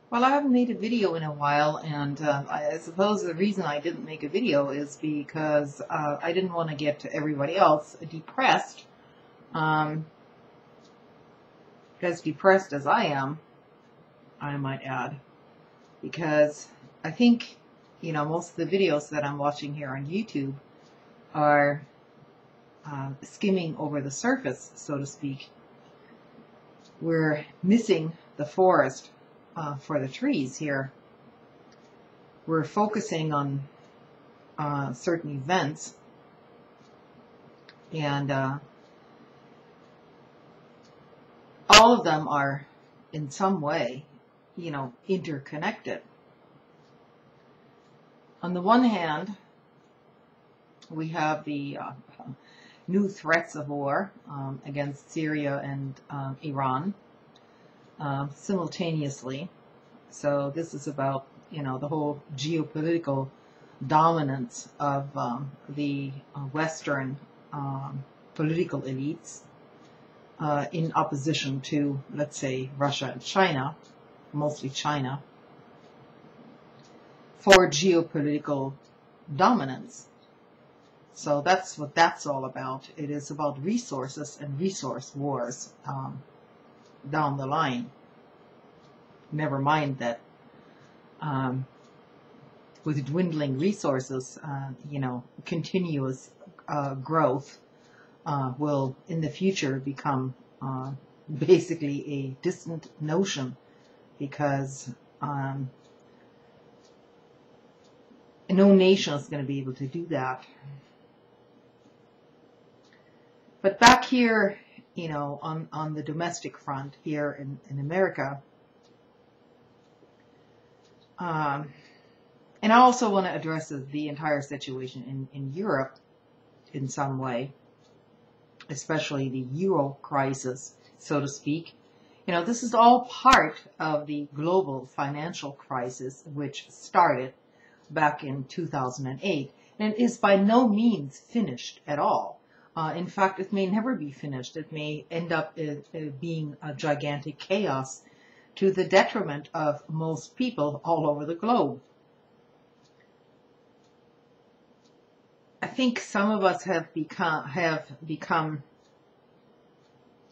Well, I haven't made a video in a while, and I suppose the reason I didn't make a video is because I didn't want to get everybody else depressed, um, as depressed as I am, I might add, because I think, most of the videos that I'm watching here on YouTube are skimming over the surface, so to speak. We're missing the forest for the trees here. We're focusing on certain events, and all of them are in some way, interconnected. On the one hand, we have the new threats of war against Syria and Iran simultaneously. So this is about, the whole geopolitical dominance of the Western political elites in opposition to, let's say, Russia and China, mostly China, for geopolitical dominance. So that's what that's all about. It is about resources and resource wars down the line. Never mind that with dwindling resources, continuous growth will in the future become basically a distant notion, because no nation is going to be able to do that. But back here, on the domestic front here in America, and I also want to address the entire situation in Europe in some way, especially the Euro crisis, so to speak. This is all part of the global financial crisis, which started back in 2008, and is by no means finished at all. In fact, it may never be finished. It may end up being a gigantic chaos to the detriment of most people all over the globe. I think some of us have become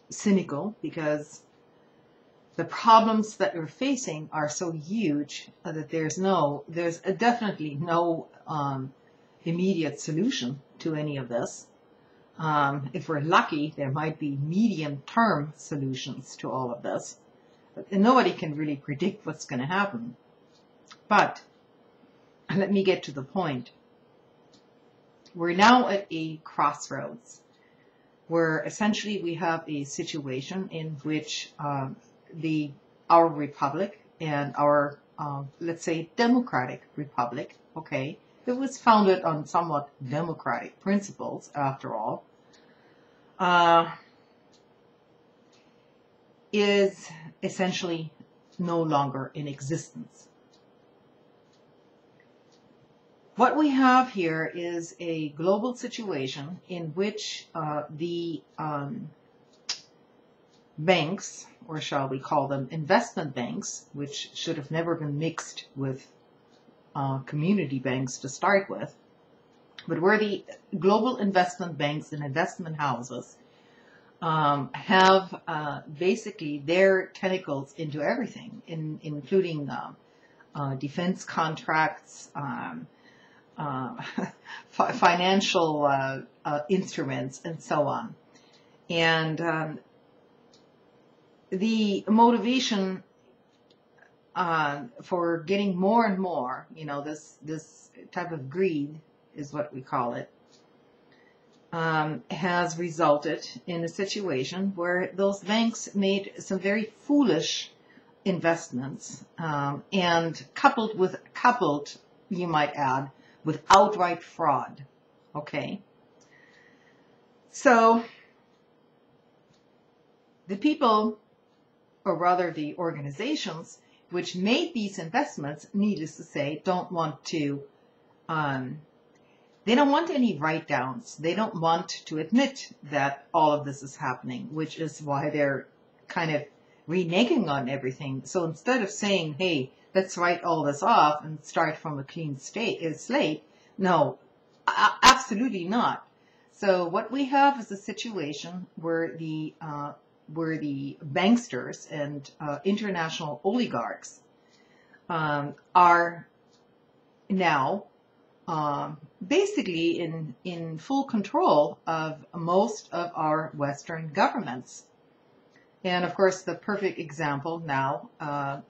cynical because the problems that we're facing are so huge that there's definitely no immediate solution to any of this. If we're lucky, there might be medium-term solutions to all of this. But nobody can really predict what's going to happen. But let me get to the point. We're now at a crossroads where essentially we have a situation in which our republic and our, let's say, democratic republic, okay, it was founded on somewhat democratic principles, after all, is essentially no longer in existence. What we have here is a global situation in which the banks, or shall we call them investment banks, which should have never been mixed with community banks to start with, but where the global investment banks and investment houses have basically their tentacles into everything, including defense contracts, financial instruments, and so on. And the motivation for getting more and more, this type of greed is what we call it, has resulted in a situation where those banks made some very foolish investments, and coupled, you might add, with outright fraud. Okay? So the people, or rather the organizations which made these investments, needless to say, don't want to, they don't want any write-downs. They don't want to admit that all of this is happening, which is why they're kind of reneging on everything. So instead of saying, hey, let's write all this off and start from a clean slate, no, absolutely not. So what we have is a situation where the banksters and international oligarchs are now basically in full control of most of our Western governments. And of course, the perfect example now,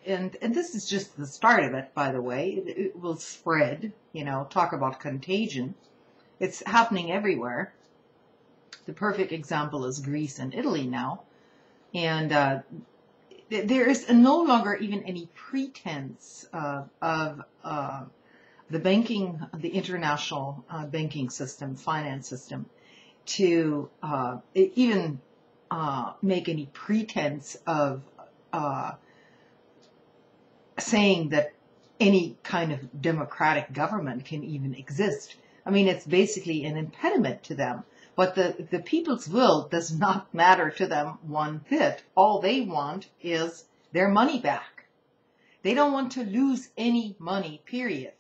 and this is just the start of it, by the way, it will spread, talk about contagion. It's happening everywhere. The perfect example is Greece and Italy now. And there is no longer even any pretense of the international banking system, finance system, to even make any pretense of saying that any kind of democratic government can even exist. I mean, it's basically an impediment to them. But the people's will does not matter to them one bit. All they want is their money back. They don't want to lose any money, period.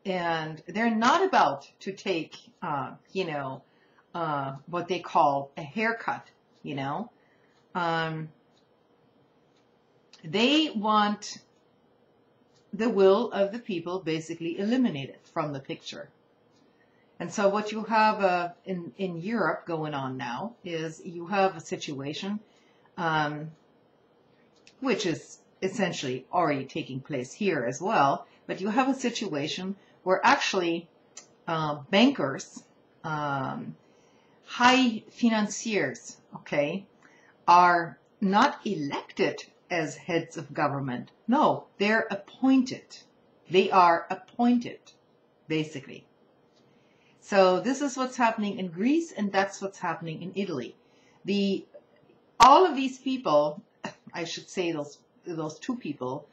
And they're not about to take, what they call a haircut, They want the will of the people basically eliminated from the picture. And so what you have in Europe going on now is you have a situation which is essentially already taking place here as well, but you have a situation where actually bankers, high financiers, are not elected as heads of government. No, they're appointed. They are appointed, basically. So this is what's happening in Greece, and that's what's happening in Italy. All of these people, I should say those two people,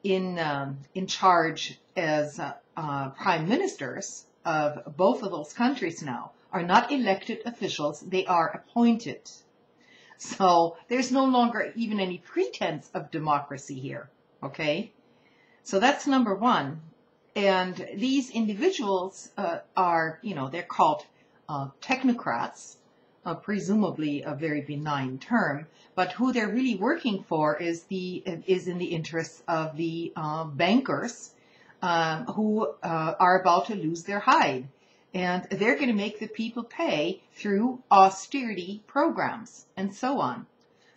in charge as prime ministers of both of those countries now, are not elected officials. They are appointed. So there's no longer even any pretense of democracy here. Okay, so that's number one. And these individuals are, they're called technocrats, presumably a very benign term, but who they're really working for is in the interests of the bankers who are about to lose their hide. And they're going to make the people pay through austerity programs and so on.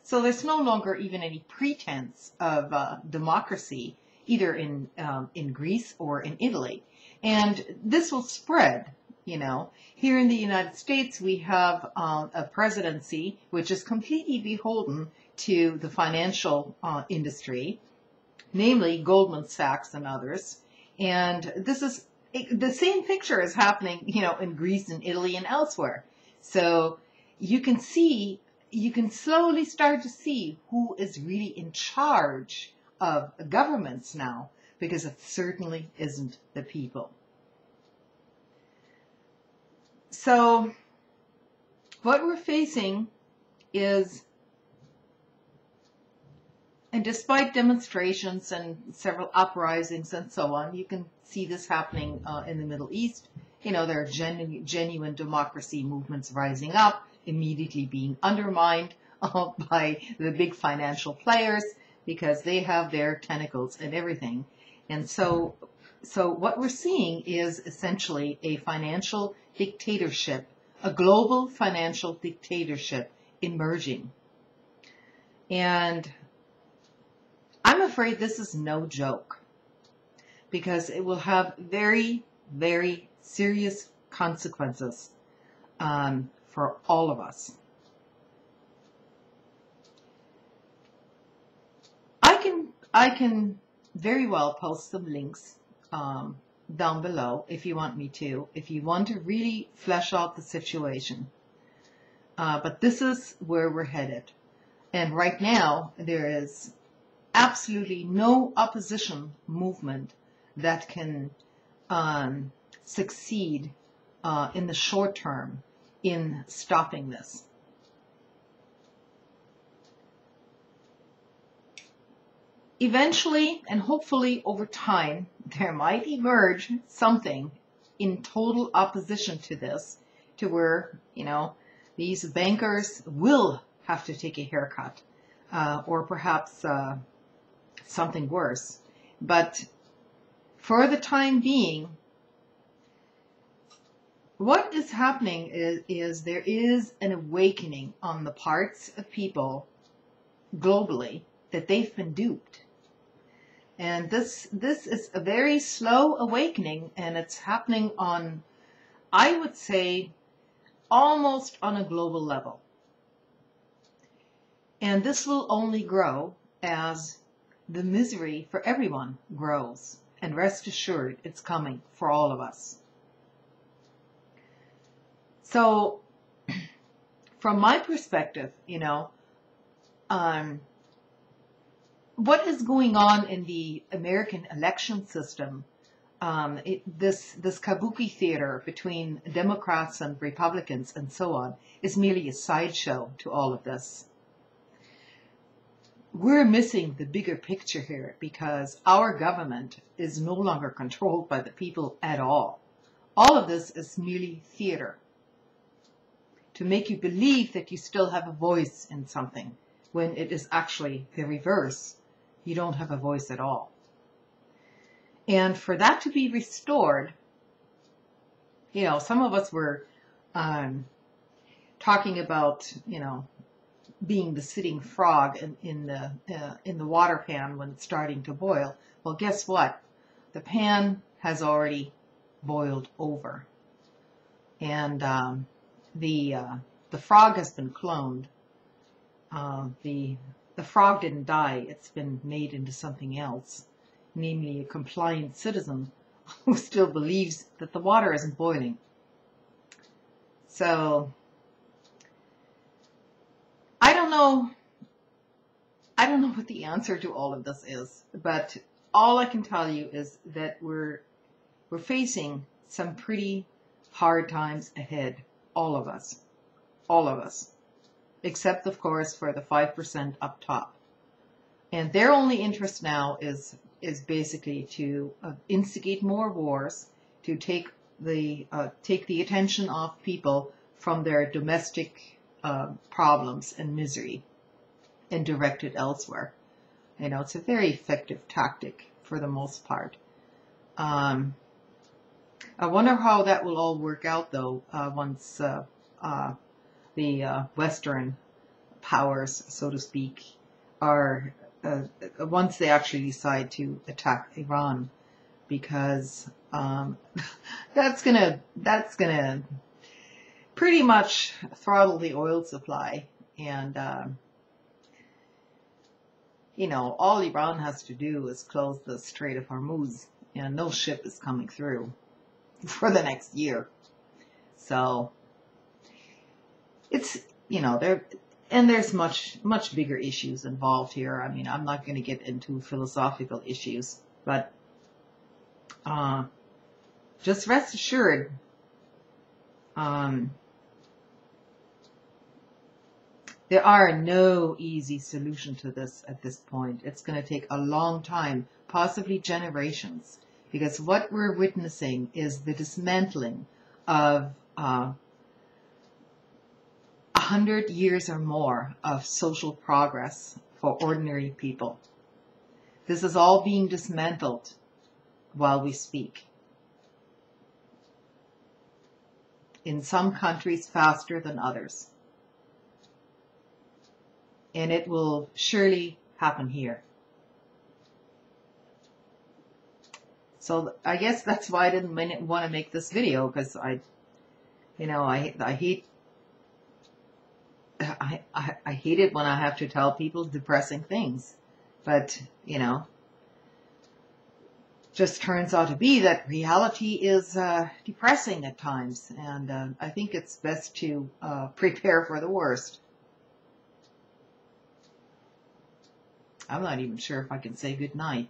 So there's no longer even any pretense of democracy, either in Greece or in Italy. And this will spread, Here in the United States, we have a presidency which is completely beholden to the financial industry, namely Goldman Sachs and others. And this is the same picture is happening, in Greece and Italy and elsewhere. So you can slowly start to see who is really in charge of governments now, because it certainly isn't the people. So what we're facing is, and despite demonstrations and several uprisings and so on, you can see this happening in the Middle East. There are genuine democracy movements rising up, immediately being undermined by the big financial players because they have their tentacles and everything. And so what we're seeing is essentially a financial dictatorship, a global financial dictatorship emerging. And I'm afraid this is no joke, because it will have very, very serious consequences for all of us. I can very well post some links down below if you want me to, if you want to really flesh out the situation. But this is where we're headed. And right now, there is absolutely no opposition movement that can succeed in the short term in stopping this. eventually and hopefully over time, there might emerge something in total opposition to this, to where, these bankers will have to take a haircut, or perhaps something worse. But for the time being, what is happening is there is an awakening on the parts of people globally that they've been duped. And this is a very slow awakening, and it's happening on, I would say, almost on a global level. And this will only grow as the misery for everyone grows. And rest assured, it's coming for all of us. So, from my perspective, what is going on in the American election system, this kabuki theater between Democrats and Republicans and so on, is merely a sideshow to all of this. We're missing the bigger picture here because our government is no longer controlled by the people at all. All of this is merely theater to make you believe that you still have a voice in something when it is actually the reverse. You don't have a voice at all. And for that to be restored, some of us were talking about, being the sitting frog in the water pan when it's starting to boil. Well, guess what? The pan has already boiled over, and the frog has been cloned. The frog didn't die. It's been made into something else, namely a compliant citizen who still believes that the water isn't boiling. So, I don't know what the answer to all of this is, but all I can tell you is that we're facing some pretty hard times ahead, all of us, except of course for the 5% up top. And their only interest now is basically to instigate more wars, to take the attention off people from their domestic problems and misery and direct it elsewhere. It's a very effective tactic for the most part. I wonder how that will all work out, though, once the Western powers, so to speak, are once they actually decide to attack Iran, because that's gonna pretty much throttle the oil supply, and all Iran has to do is close the Strait of Hormuz, and no ship is coming through for the next year. So it's there's much bigger issues involved here. I mean, I'm not going to get into philosophical issues, but just rest assured, there are no easy solution to this at this point. It's going to take a long time, possibly generations, because what we're witnessing is the dismantling of 100 years or more of social progress for ordinary people. This is all being dismantled while we speak. In some countries faster than others. And it will surely happen here. So I guess that's why I didn't want to make this video, because I hate it when I have to tell people depressing things. But, just turns out to be that reality is depressing at times. And I think it's best to prepare for the worst. I'm not even sure if I can say good night.